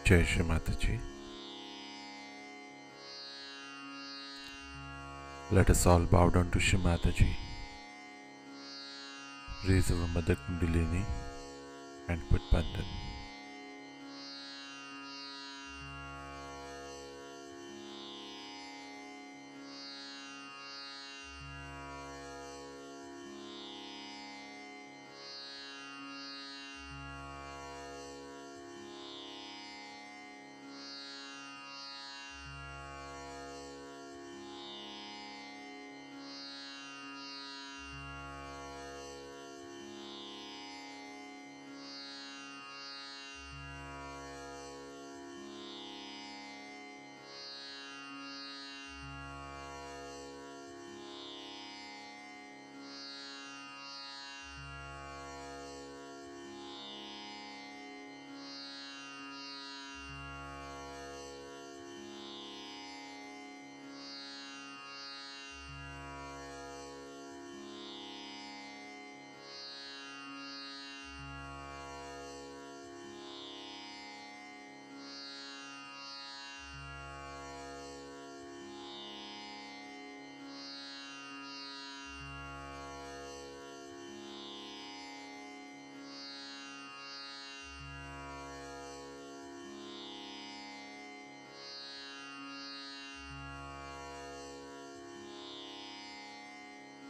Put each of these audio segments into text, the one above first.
Jai Shri Mataji. Let us all bow down to Shri Mataji. Raise our Mother Kundalini and put Bandhan.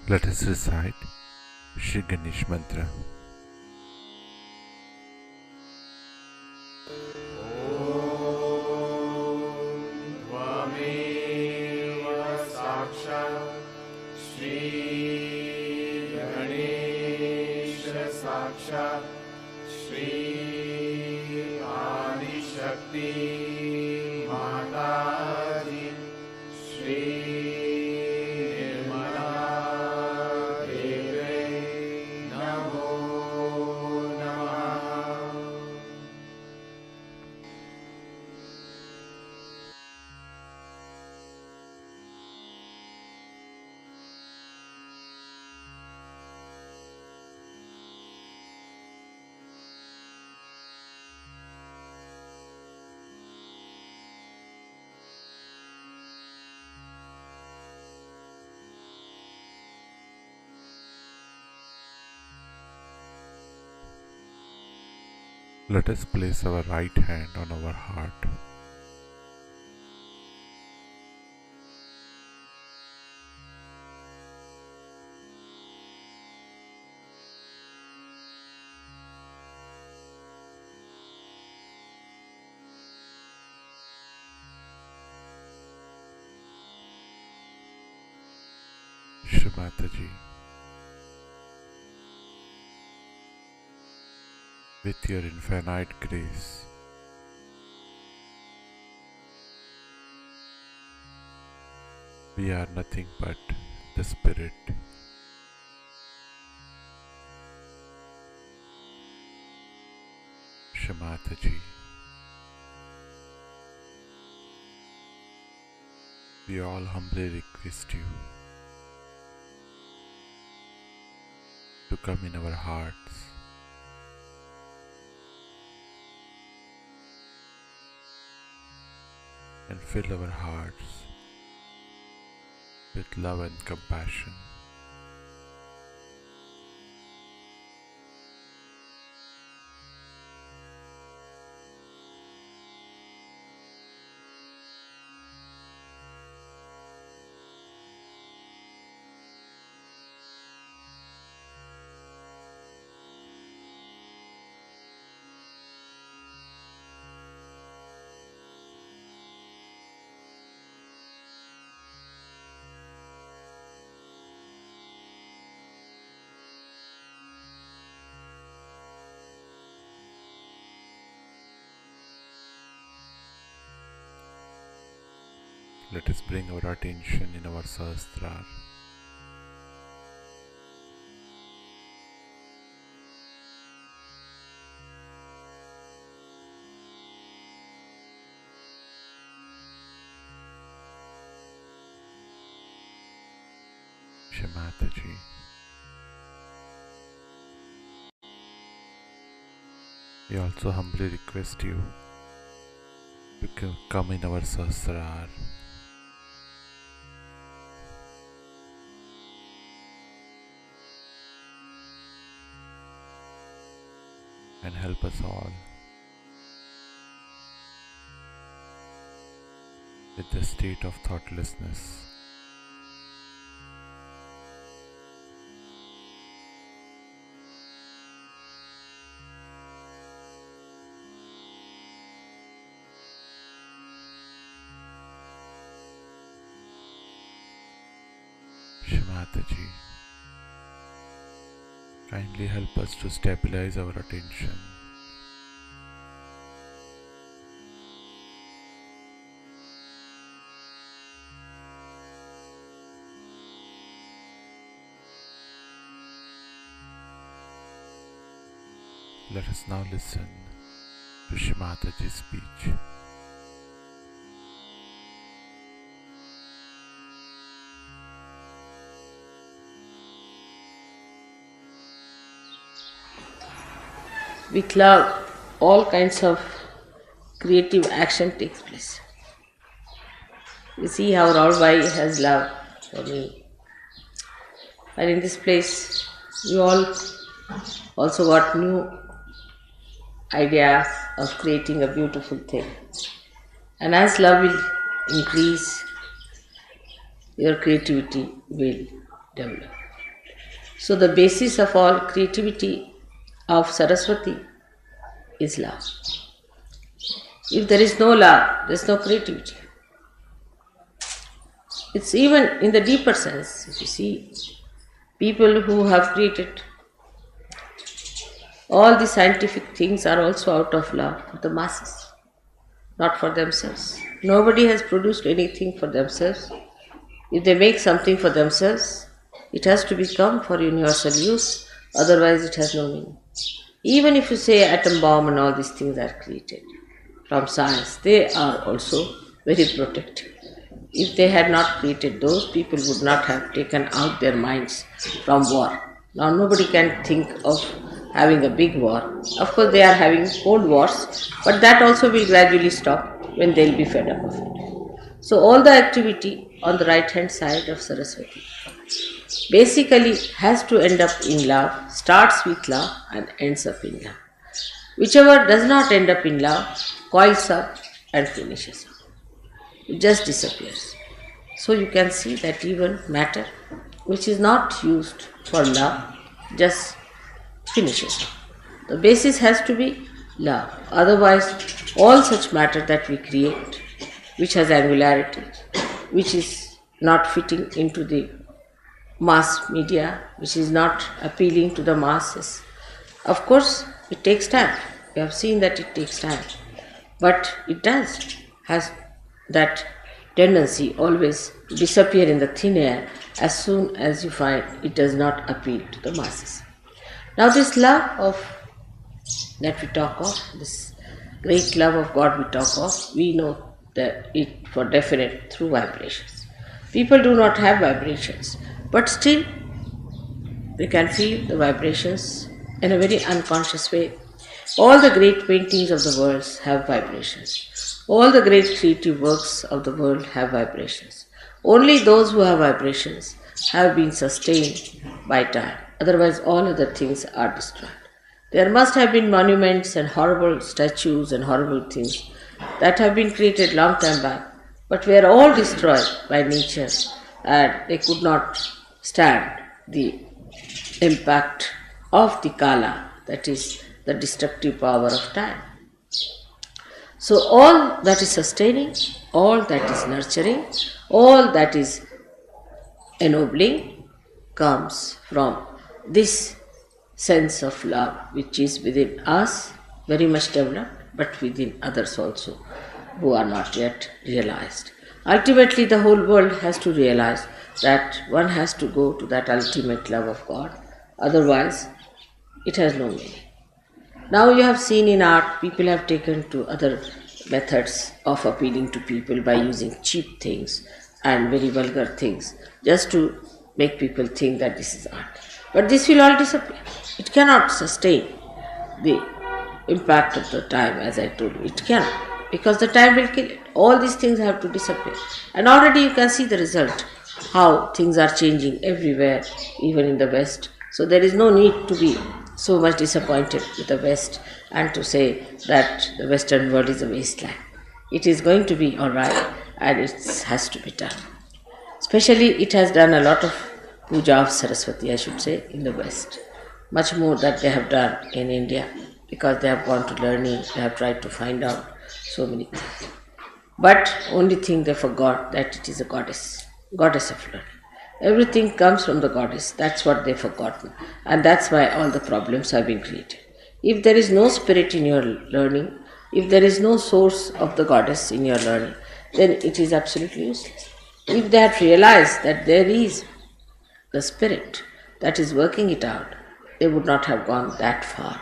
Let us recite Shri Ganesh Mantra. साक्षात् श्री आदिशक्ति माताजी श्री निर्मला देवी नमो नमः। Let us place our right hand on our heart. Shri Mataji, with your infinite grace, we are nothing but the Spirit. Shri Mataji, we all humbly request you to come in our hearts and fill our hearts with love and compassion. Let us bring our attention in our Sahasrara. Shri Mataji, we also humbly request you come in our Sahasrar and help us all with the state of thoughtlessness. Mataji, kindly help us to stabilize our attention. Let us now listen to Shrimataji's speech. With love, all kinds of creative action takes place. You see how Raulbai has love for me. And in this place, we all also got new ideas of creating a beautiful thing. And as love will increase, your creativity will develop. So the basis of all creativity of Saraswati is love. If there is no love, there is no creativity. It's even in the deeper sense. If you see, people who have created all the scientific things are also out of love for the masses, not for themselves. Nobody has produced anything for themselves. If they make something for themselves, it has to become for universal use, otherwise it has no meaning. Even if you say atom bomb and all these things are created from science, they are also very protective. If they had not created those, people would not have taken out their minds from war. Now nobody can think of having a big war. Of course they are having cold wars, but that also will gradually stop when they will be fed up of it. So all the activity on the right hand side of Saraswati basically has to end up in love, starts with love and ends up in love. Whichever does not end up in love coils up and finishes up. It just disappears. So you can see that even matter which is not used for love just finishes up. The basis has to be love. Otherwise all such matter that we create which has angularity, which is not fitting into the mass media, which is not appealing to the masses. Of course, it takes time. We have seen that it takes time. But it has that tendency always to disappear in the thin air as soon as you find it does not appeal to the masses. Now this love that we talk of, this great love of God we talk of, we know that it for definite through vibrations. People do not have vibrations, but still we can feel the vibrations in a very unconscious way. All the great paintings of the world have vibrations. All the great creative works of the world have vibrations. Only those who have vibrations have been sustained by time. Otherwise all other things are destroyed. There must have been monuments and horrible statues and horrible things that have been created long time back, but were all destroyed by nature and they could not stand the impact of the Kala, that is the destructive power of time. So all that is sustaining, all that is nurturing, all that is ennobling comes from this sense of love which is within us, very much developed, but within others also who are not yet realized. Ultimately the whole world has to realize that one has to go to that ultimate love of God, otherwise it has no meaning. Now you have seen in art, people have taken to other methods of appealing to people by using cheap things and very vulgar things, just to make people think that this is art. But this will all disappear. It cannot sustain the impact of the time, as I told you. It cannot. because the time will kill it. All these things have to disappear. And already you can see the result, how things are changing everywhere, even in the West. So there is no need to be so much disappointed with the West and to say that the Western world is a wasteland. It is going to be alright, and it has to be done. Especially it has done a lot of puja of Saraswati, I should say, in the West. Much more that they have done in India, because they have gone to learning, they have tried to find out so many things. But only thing they forgot that it is a goddess of learning. Everything comes from the goddess, that's what they've forgotten. And that's why all the problems have been created. If there is no spirit in your learning, if there is no source of the goddess in your learning, then it is absolutely useless. If they had realized that there is the spirit that is working it out, they would not have gone that far.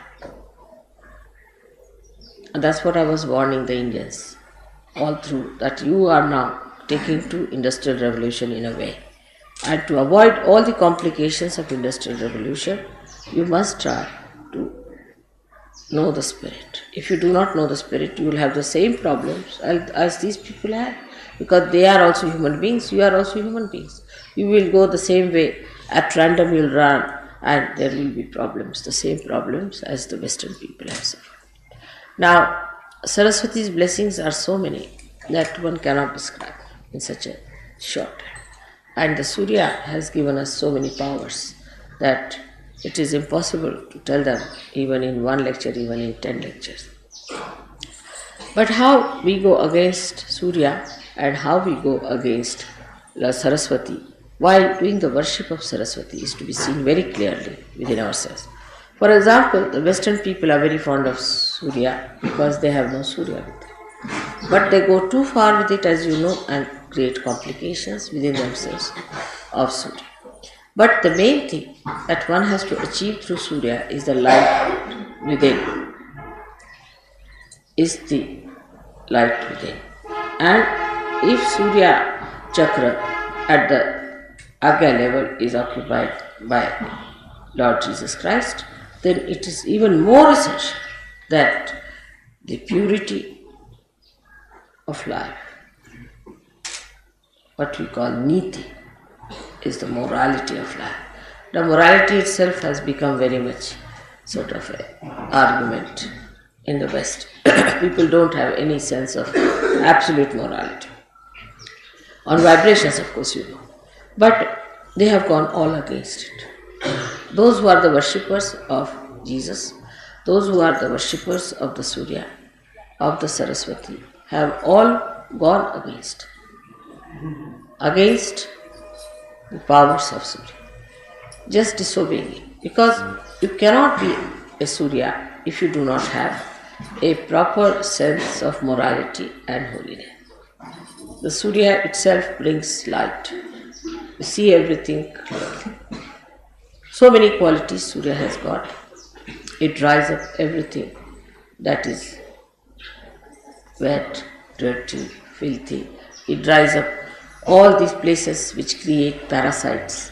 And that's what I was warning the Indians all through, that you are now taking to industrial revolution in a way. And to avoid all the complications of industrial revolution, you must try to know the spirit. If you do not know the spirit, you will have the same problems as these people have, because they are also human beings, you are also human beings. You will go the same way, at random you will run, and there will be problems, the same problems as the Western people have suffered. Now, Saraswati's blessings are so many that one cannot describe in such a short time. And the Surya has given us so many powers that it is impossible to tell them even in one lecture, even in 10 lectures. But how we go against Surya and how we go against Saraswati while doing the worship of Saraswati is to be seen very clearly within ourselves. For example, the Western people are very fond of Surya because they have no Surya with them. But they go too far with it, as you know, and create complications within themselves of Surya. But the main thing that one has to achieve through Surya is the light within. And if Surya Chakra at the Agya level is occupied by Lord Jesus Christ, then it is even more essential that the purity of life, what we call niti, is the morality of life. The morality itself has become very much sort of an argument in the West. People don't have any sense of absolute morality. On vibrations, of course, you know. But they have gone all against it. Those who are the worshippers of Jesus, those who are the worshippers of the Surya, of the Saraswati, have all gone against the powers of Surya, just disobeying it. Because you cannot be a Surya if you do not have a proper sense of morality and holiness. The Surya itself brings light. You see everything clearly. So many qualities Surya has got. It dries up everything that is wet, dirty, filthy. It dries up all these places which create parasites.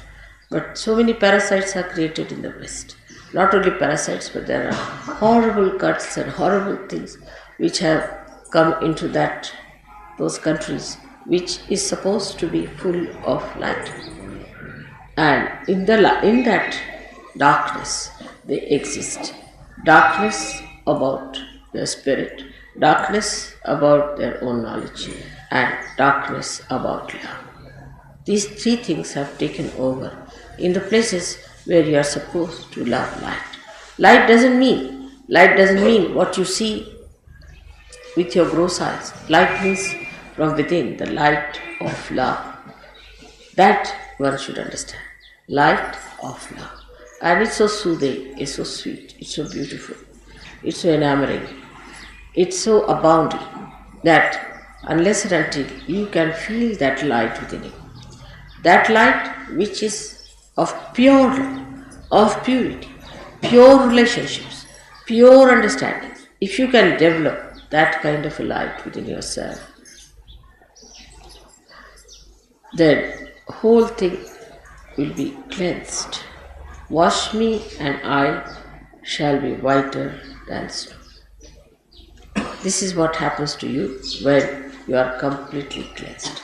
But so many parasites are created in the West. Not only parasites, but there are horrible cuts and horrible things which have come into those countries, which is supposed to be full of light. And in that darkness, they exist. Darkness about their spirit, darkness about their own knowledge, and darkness about love. These three things have taken over in the places where you are supposed to love light. Light doesn't mean what you see with your gross eyes. Light means from within, the light of love. That one should understand. Light of love. And it's so soothing, it's so sweet, it's so beautiful, it's so enamoring, it's so abounding that unless and until you can feel that light within you, that light which is of pure love, of purity, pure relationships, pure understanding, if you can develop that kind of a light within yourself, then whole thing will be cleansed. Wash me and I shall be whiter than snow. This is what happens to you when you are completely cleansed.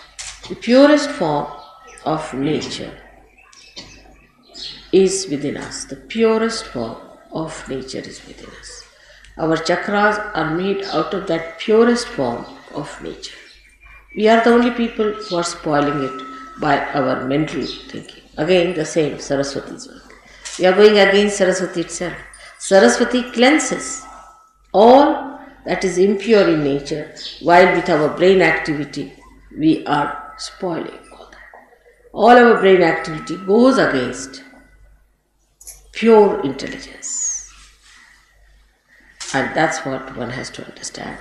The purest form of nature is within us. The purest form of nature is within us. Our chakras are made out of that purest form of nature. We are the only people who are spoiling it by our mental thinking. Again, the same Saraswati's work. We are going against Saraswati itself. Saraswati cleanses all that is impure in nature, while with our brain activity we are spoiling all that. All our brain activity goes against pure intelligence. And that's what one has to understand,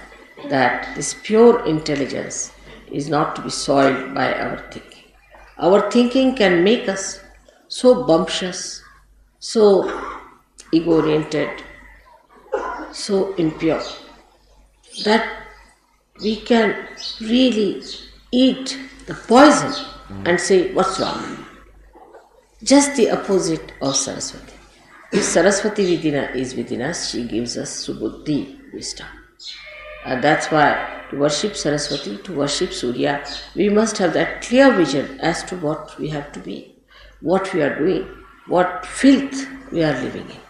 that this pure intelligence is not to be soiled by our thinking. Our thinking can make us so bumptious, so ego-oriented, so impure, that we can really eat the poison and say, what's wrong? Just the opposite of Saraswati. If Saraswati is within us, she gives us Subuddhi, wisdom. And that's why to worship Saraswati, to worship Surya, we must have that clear vision as to what we have to be, what we are doing, what filth we are living in,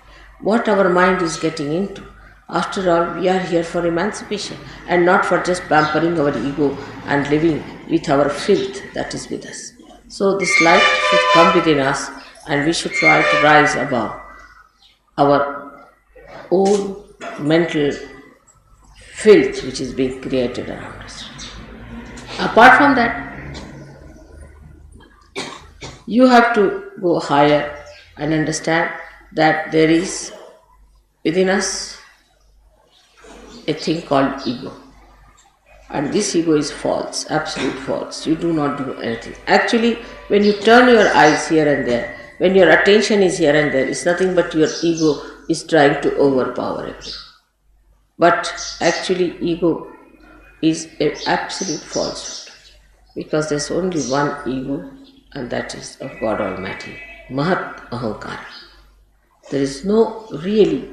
what our mind is getting into. After all, we are here for emancipation and not for just pampering our ego and living with our filth that is with us. So this light should come within us and we should try to rise above our own mental filth which is being created around us. Apart from that, you have to go higher and understand that there is within us a thing called ego. And this ego is false, absolute false. You do not do anything. Actually, when you turn your eyes here and there, when your attention is here and there, it's nothing but your ego is trying to overpower everything. But actually, ego is an absolute falsehood, because there's only one ego, and that is of God Almighty, Mahat Ahankara. There is no really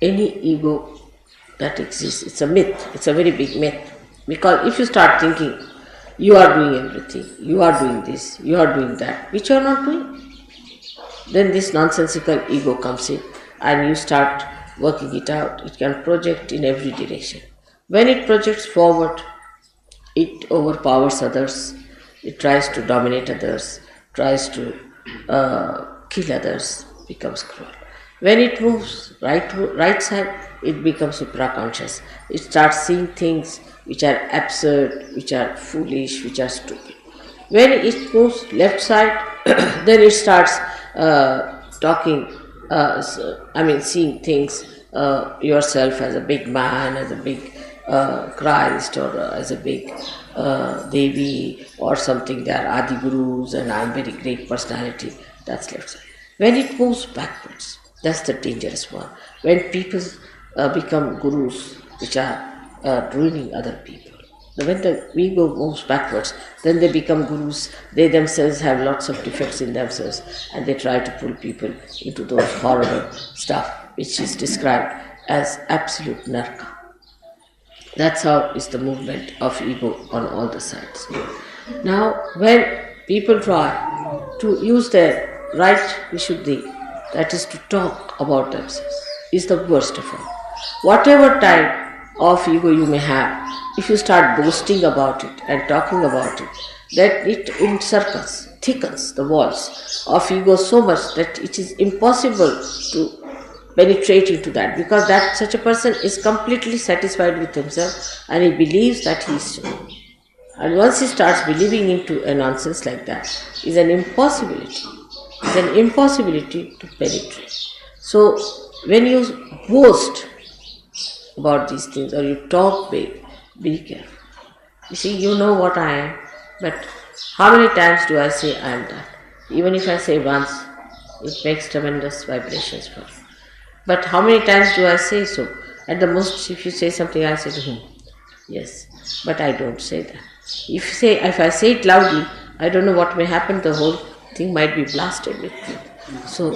any ego that exists. It's a myth. It's a very big myth. Because if you start thinking, you are doing everything, you are doing this, you are doing that, which you are not doing, then this nonsensical ego comes in and you start working it out. It can project in every direction. When it projects forward, it overpowers others, it tries to dominate others, tries to kill others, becomes cruel. When it moves right side, it becomes supraconscious. It starts seeing things which are absurd, which are foolish, which are stupid. When it moves left side, then it starts seeing things, yourself as a big man, as a big Christ, or as a big Devi, or something. They are Adi Gurus and I am very great personality. That's left side. When it moves backwards, that's the dangerous one. When people become gurus, which are ruining other people. When the ego moves backwards, then they become gurus. They themselves have lots of defects in themselves, and they try to pull people into those horrible stuff which is described as absolute narka. That's how is the movement of ego on all the sides. Now, when people try to use their right vishuddhi, that is to talk about themselves, is the worst of all. Whatever type of ego you may have, if you start boasting about it and talking about it, that it encircles, thickens the walls of ego so much that it is impossible to penetrate into that, because that such a person is completely satisfied with himself and he believes that he is so. And once he starts believing into a nonsense like that, is an impossibility. It's an impossibility to penetrate. So when you boast about these things or you talk big, be careful. You see, you know what I am, but how many times do I say I am that? Even if I say once, it makes tremendous vibrations for you. But how many times do I say so? At the most, if you say something, I say, yes, but I don't say that. If I say it loudly, I don't know what may happen. The whole thing might be blasted with truth. So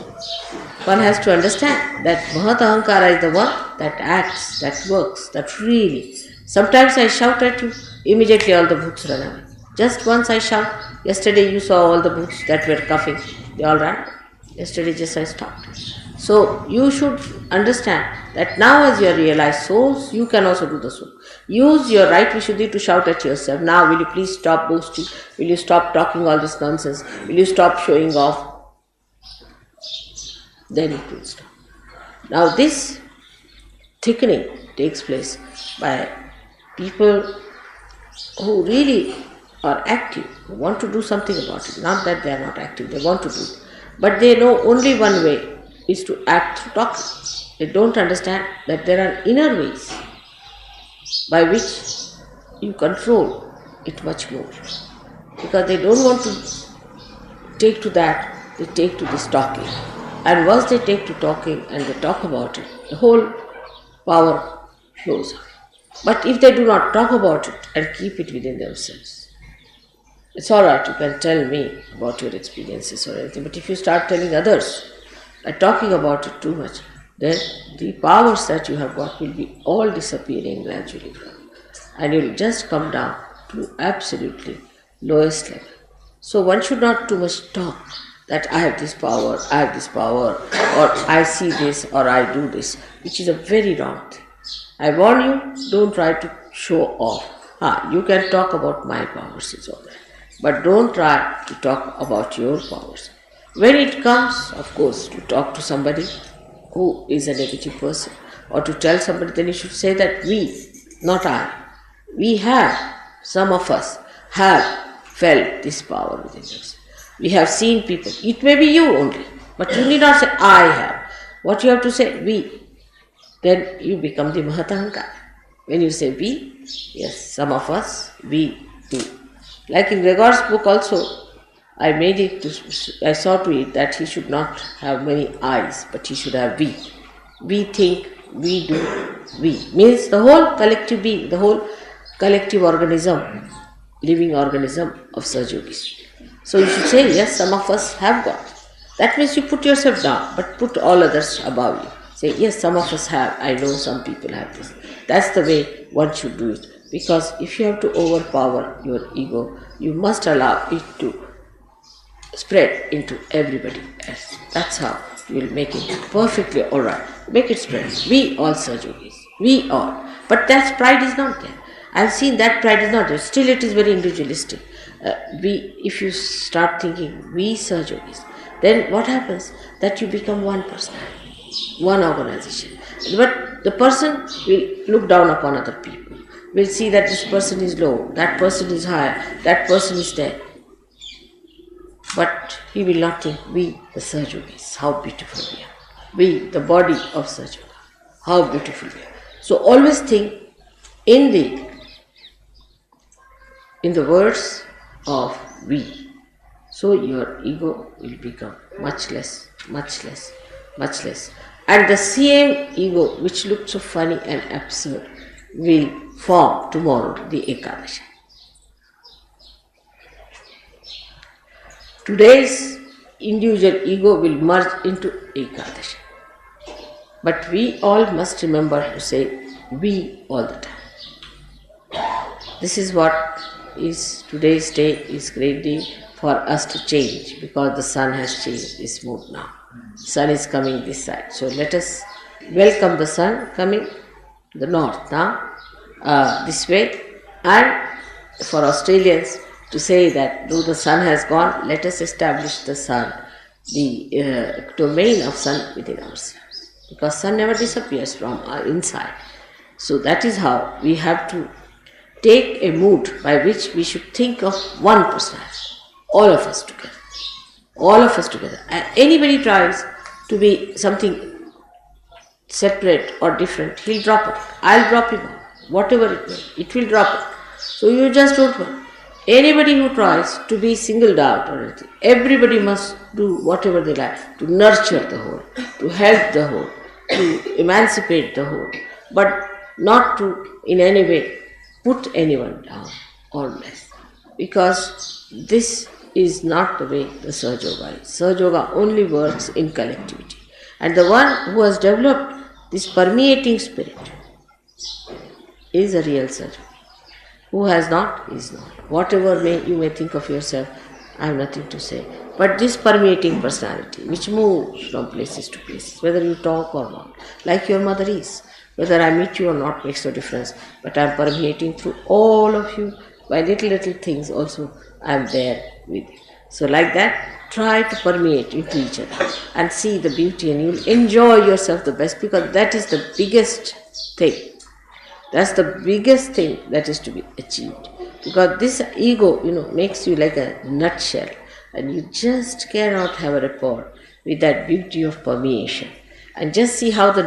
one has to understand that Mahat Ahankara is the one that acts, that works, that really. Sometimes I shout at you, immediately all the bhoots run away. Just once I shout, yesterday you saw all the bhoots that were coughing, they all ran. Yesterday just I stopped. So you should understand that now as you are realized souls, you can also do the same. Use your right Vishuddhi to shout at yourself. Now will you please stop boasting? Will you stop talking all this nonsense? Will you stop showing off? Then it will stop. Now this thickening takes place by people who really are active, who want to do something about it. Not that they are not active, they want to do it. But they know only one way is to act through talking. They don't understand that there are inner ways by which you control it much more. Because they don't want to take to that, they take to this talking. And once they take to talking and they talk about it, the whole power flows out. But if they do not talk about it and keep it within themselves, it's alright, you can tell me about your experiences or anything, but if you start telling others and talking about it too much, then the powers that you have got will be all disappearing gradually. And you will just come down to absolutely lowest level. So one should not too much talk that I have this power, or I see this, or I do this, which is a very wrong thing. I warn you, don't try to show off. You can talk about my powers, it's all right. But don't try to talk about your powers. When it comes, of course, to talk to somebody who is a negative person, or to tell somebody, then you should say that we, not I, we have, some of us have felt this power within us. We have seen people. It may be you only, but you need not say I have. What you have to say, we. Then you become the Mahatahankara. When you say we, yes, some of us, we do. Like in Gregor's book also, I saw to it that he should not have many I's, but he should have we. We think, we do, we. Means the whole collective being, the whole collective organism, living organism of Sahaja-yogis. So you should say, yes, some of us have got. That means you put yourself down, but put all others above you. Say, yes, some of us have, I know some people have this. That's the way one should do it. Because if you have to overpower your ego, you must allow it to spread into everybody else. That's how you will make it perfectly alright. Make it spread. We all Sahaja-yogis. We all. But that pride is not there. I've seen that pride is not there. Still it is very individualistic. If you start thinking we Sahaja-yogis, then what happens? That you become one person, one organization. But the person will look down upon other people, will see that this person is low, that person is high, that person is there. But he will not think, we the Sahaja-yogis, how beautiful we are. We, the body of Sahaja-yoga, how beautiful we are. So always think in the words of we. So your ego will become much less, much less, much less. And the same ego which looked so funny and absurd will form tomorrow, the Ekadashi. Today's individual ego will merge into Ekadashi. But we all must remember to say we all the time. This is what is today's day is great day for us to change, because the sun has changed its mood now. Sun is coming this side. So let us welcome the sun coming to the north now, this way. And for Australians to say that though the sun has gone, let us establish the sun, the domain of sun within ourselves. Because sun never disappears from our inside. So that is how we have to take a mood by which we should think of one personality, all of us together. All of us together. And anybody tries to be something separate or different, he'll drop it. I'll drop him off. Whatever it may, it will drop it. So you just don't worry. Anybody who tries to be singled out or anything, everybody must do whatever they like to nurture the whole, to help the whole, to emancipate the whole, but not to in any way put anyone down or less. Because this is not the way the Sahaja Yoga is. Sahaja Yoga only works in collectivity. And the one who has developed this permeating spirit is a real Sahaja. Who has not is not. Whatever you may think of yourself, I have nothing to say. But this permeating personality which moves from places to places, whether you talk or not, like your mother is, whether I meet you or not makes no difference, but I am permeating through all of you. By little things also I am there with you. So like that, try to permeate into each other and see the beauty, and you will enjoy yourself the best, because that is the biggest thing. That's the biggest thing that is to be achieved. Because this ego, makes you like a nutshell, and you just cannot have a rapport with that beauty of permeation. And just see how the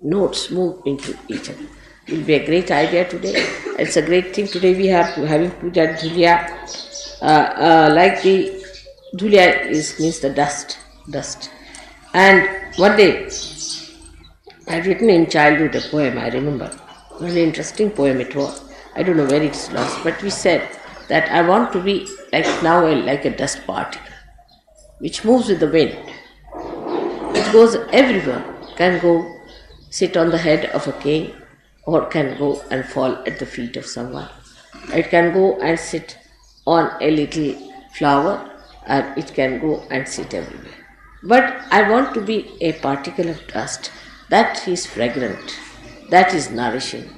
notes move into each other. It will be a great idea today. It's a great thing. Today we have to having put that dhulya, like the dhulya means the dust. And one day I had written in childhood a poem, I remember. Very interesting poem it was. I don't know where it's lost, but we said that I want to be like a dust particle, which moves with the wind. It goes everywhere, can go sit on the head of a king, or can go and fall at the feet of someone. It can go and sit on a little flower, and it can go and sit everywhere. But I want to be a particle of dust that is fragrant, that is nourishing,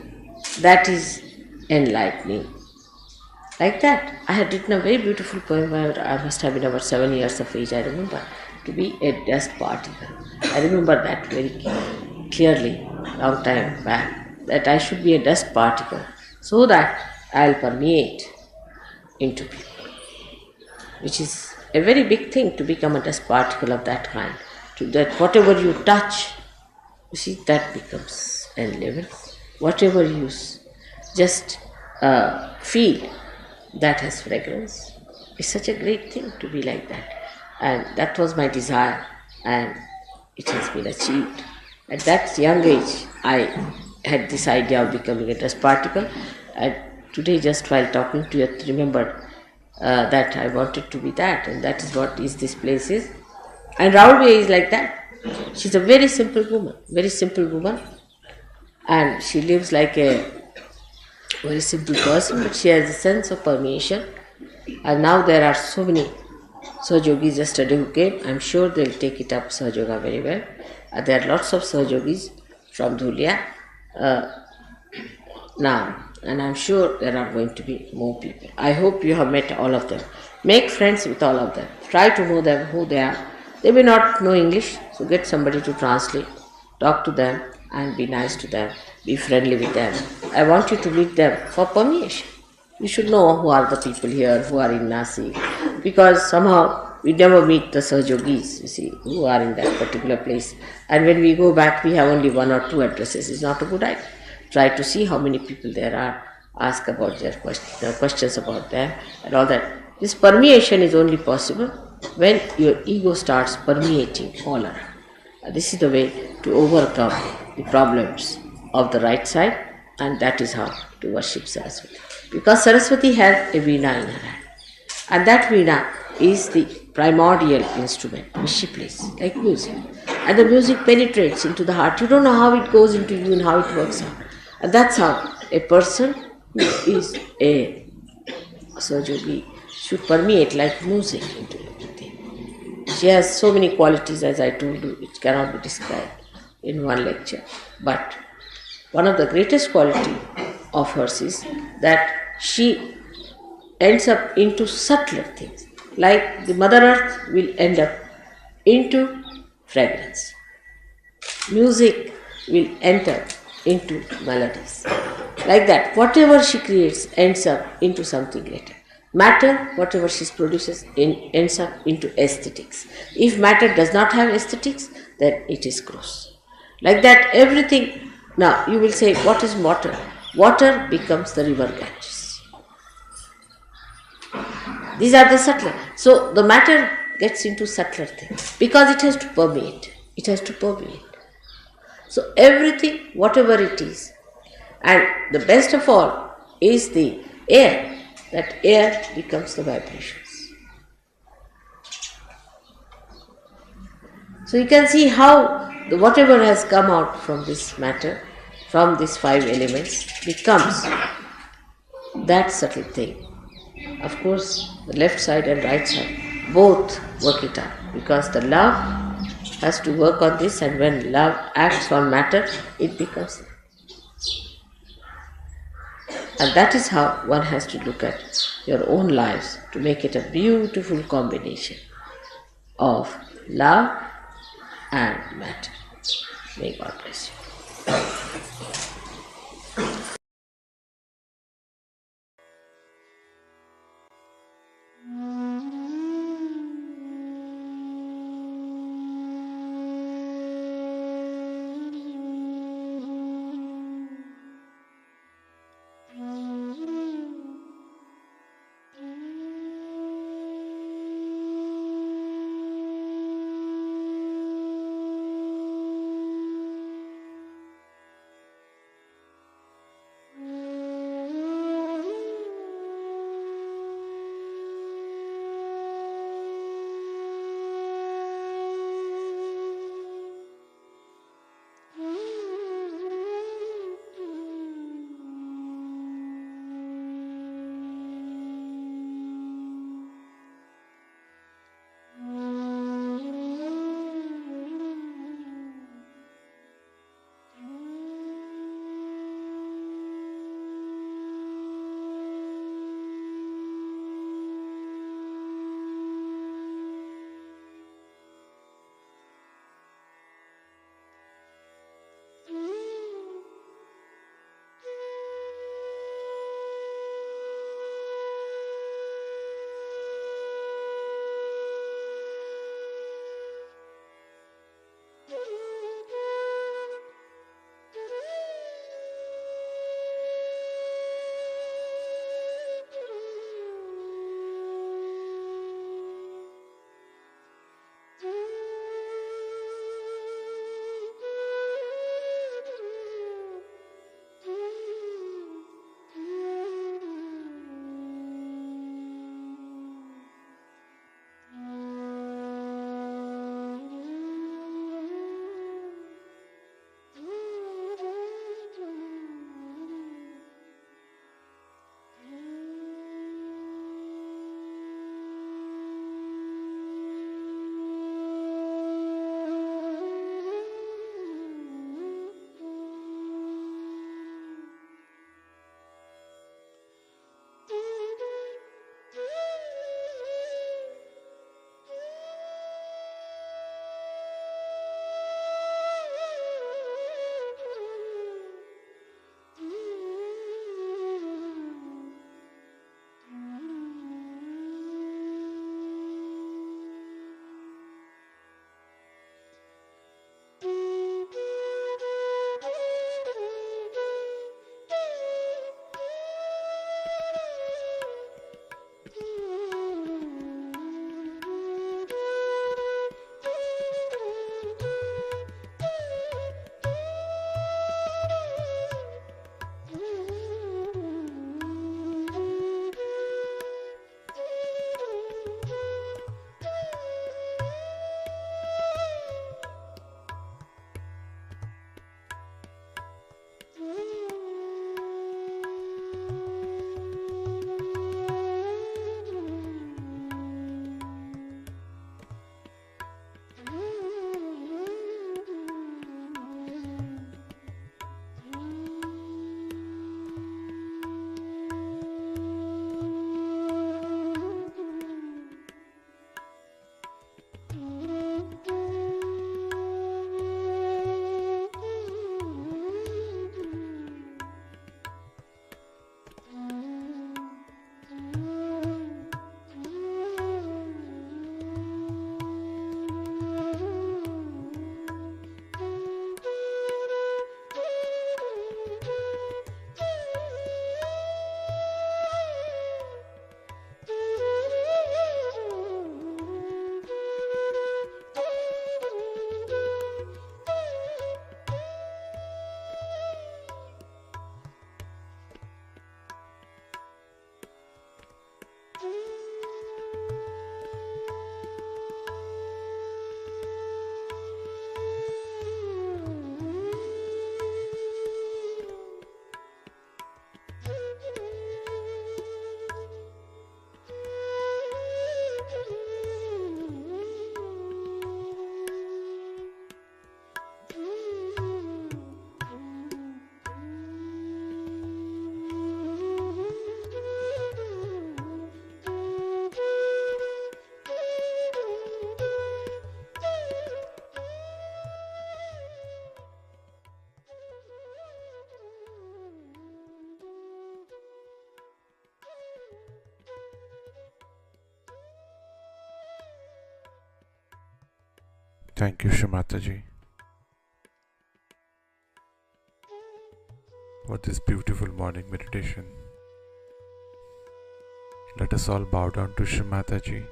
that is enlightening. Like that. I had written a very beautiful poem when I must have been about 7 years of age, I remember, to be a dust particle. I remember that very clearly, long time back, that I should be a dust particle so that I'll permeate into people, which is a very big thing, to become a dust particle of that kind. To that whatever you touch, you see, that becomes enlivened. Whatever you just feel, that has fragrance. It's such a great thing to be like that. And that was my desire, and it has been achieved. At that young age, I had this idea of becoming a dust particle, and today just while talking to you, I remembered that I wanted to be that, and that is what this place is. And Rahul is like that. She's a very simple woman, and she lives like a very simple person, but she has a sense of permeation. And now there are so many Sahaja Yogis yesterday who came. I'm sure they'll take it up, Sahaja Yoga, very well. There are lots of Sahaja Yogis from Dhulya now, and I'm sure there are going to be more people. I hope you have met all of them. Make friends with all of them. Try to know them, who they are. They may not know English, so get somebody to translate. Talk to them and be nice to them. Be friendly with them. I want you to meet them for permeation. You should know who are the people here, who are in Nasik, because somehow we never meet the Sahaja Yogis, you see, who are in that particular place. And when we go back, we have only 1 or 2 addresses. It's not a good idea. Try to see how many people there are. Ask about their questions about them and all that. This permeation is only possible when your ego starts permeating all around. This is the way to overcome the problems of the right side, and that is how to worship Saraswati. Because Saraswati has a veena in her hand, and that veena is the primordial instrument which she plays, like music. And the music penetrates into the heart. You don't know how it goes into you and how it works out. And that's how a person who is a Sahaja Yogi should permeate like music into everything. She has so many qualities, as I told you, which cannot be described in one lecture. But one of the greatest qualities of hers is that she ends up into subtler things. Like the Mother Earth will end up into fragrance. Music will enter into melodies. Like that, whatever she creates ends up into something greater. Matter, whatever she produces, ends up into aesthetics. If matter does not have aesthetics, then it is gross. Like that, everything. Now, you will say, what is water? Water becomes the river Ganges. These are the subtler. So, the matter gets into subtler things because it has to permeate. It has to permeate. So, everything, whatever it is, and the best of all is the air. That air becomes the vibrations. So you can see how whatever has come out from this matter, from these five elements, becomes that subtle thing. Of course, the left side and right side both work it out, because the love has to work on this, and when love acts on matter, it becomes. And that is how one has to look at your own lives to make it a beautiful combination of love and matter. May God bless you. Thank you, Shri Mataji, for this beautiful morning meditation. Let us all bow down to Shri Mataji,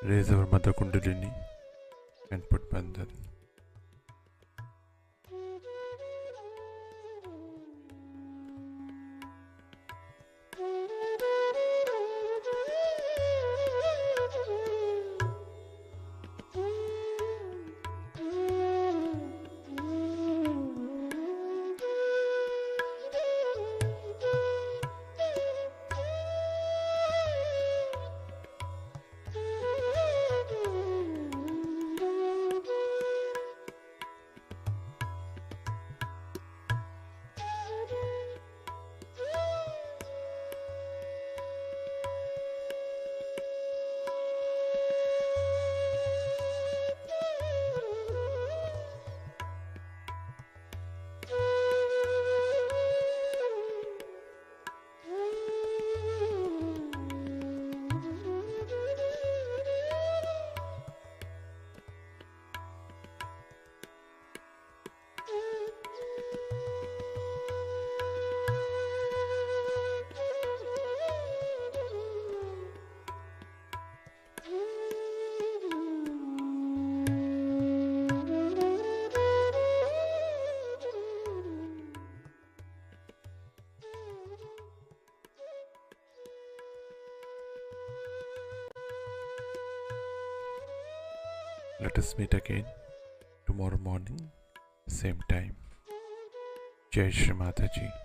raise our Mother Kundalini, and put Bandhan. Let us meet again tomorrow morning, same time. Jai Shri Mataji.